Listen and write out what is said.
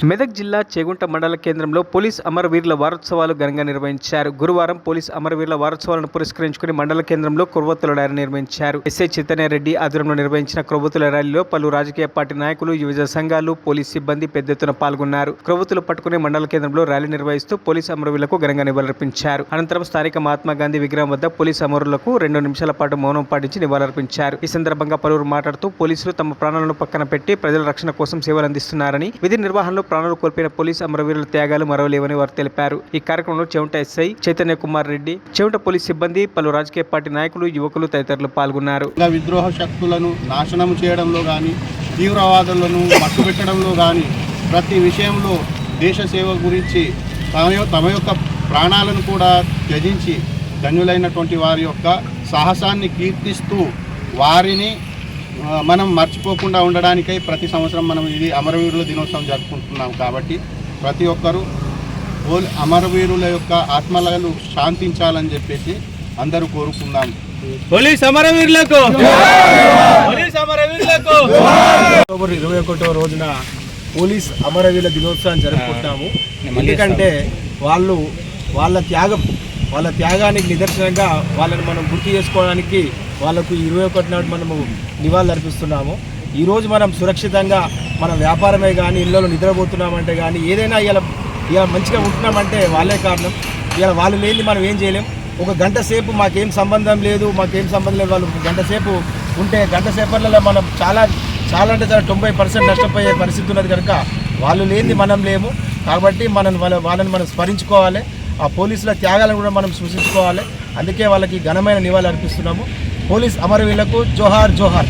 మెదక్ జిల్లా చేగుంట మండల కేంద్రంలో పోలీస్ అమరవీరుల వారోత్సవాలు ఘనంగా నిర్వహించారు. గురువారం పోలీస్ అమరవీరుల వారోత్సవాలను పురస్కరించుకుని మండల కేంద్రంలో కొవ్వొత్తుల ర్యాలీ నిర్వహించారు. ఎస్ఐ చైతన్యారెడ్డి ఆధ్వర్యంలో నిర్వహించిన కొవ్వొత్తుల ర్యాలీలో పలు రాజకీయ పార్టీ నాయకులు, యువజన సంఘాలు, పోలీస్ సిబ్బంది పెద్ద ఎత్తున పాల్గొన్నారు. కొవ్వొత్తులు పట్టుకుని మండల కేంద్రంలో ర్యాలీ నిర్వహిస్తూ పోలీస్ అమరవీరులకు ఘనంగా నివాళులర్పించారు. అనంతరం స్థానిక మహాత్మా గాంధీ విగ్రహం వద్ద పోలీస్ అమరులకు 2 నిమిషాల పాటు మౌనం పాటించి నివాళులర్పించారు. ఈ సందర్భంగా పలువురు మాట్లాడుతూ పోలీసులు తమ ప్రాణాలను పక్కన పెట్టి ప్రజల రక్షణ కోసం సేవలు అందిస్తున్నారని, విధి నిర్వహణలో ప్రాణాలు కోల్పోయిన పోలీస్ అమరవీరుల త్యాగాలు మరవలేవని వారు తెలిపారు. ఈ కార్యక్రమంలో చెవుంట ఎస్ఐ చైతన్య కుమార్ రెడ్డి, చెవుంట పోలీస్ సిబ్బంది, పలు రాజకీయ పార్టీ నాయకులు, యువకులు తదితరులు పాల్గొన్నారు. విద్రోహ శక్తులను నాశనం చేయడంలో కానీ, తీవ్రవాదులను మట్టుబెట్టడంలో కానీ, ప్రతి విషయంలో దేశ సేవ గురించి తమ యొక్క ప్రాణాలను కూడా త్యజించి ధన్యులైనటువంటి వారి యొక్క సాహసాన్ని కీర్తిస్తూ వారిని మనం మర్చిపోకుండా ఉండడానికై ప్రతి సంవత్సరం మనం ఇది అమరవీరుల దినోత్సవం జరుపుకుంటున్నాం. కాబట్టి ప్రతి ఒక్కరూ అమరవీరుల యొక్క ఆత్మలను శాంతించాలని చెప్పేసి అందరూ కోరుకుందాం. పోలీస్ అమరవీరులకు, పోలీస్ అమరవీరులకు. అక్టోబర్ 21వ రోజున పోలీస్ అమరవీరుల దినోత్సవాన్ని జరుపుకుంటాము. ఎందుకంటే వాళ్ళ త్యాగానికి నిదర్శనంగా వాళ్ళని మనం గుర్తు చేసుకోవడానికి వాళ్ళకు 21 నాడు మనము నివాళులు అర్పిస్తున్నాము. ఈరోజు మనం సురక్షితంగా మన వ్యాపారమే కానీ, ఇళ్ళలో నిద్రపోతున్నామంటే కానీ, ఏదైనా ఇలా మంచిగా ఉంటున్నామంటే వాళ్ళే కారణం. ఇలా వాళ్ళు లేని మనం ఏం చేయలేం. ఒక గంట సేపు మాకేం సంబంధం లేదు వాళ్ళు గంట సేపు ఉంటే గంట సేపర్లలో మనం చాలా అంటే చాలా 90% నష్టపోయే పరిస్థితి ఉన్నది కనుక వాళ్ళు లేని మనం లేము. కాబట్టి వాళ్ళని మనం స్మరించుకోవాలి. ఆ పోలీసుల త్యాగాలను కూడా మనం సూచించుకోవాలి. అందుకే వాళ్ళకి ఘనమైన నివాళులు అర్పిస్తున్నాము. పోలీస్ అమరవీరులకు జోహార్ జోహార్.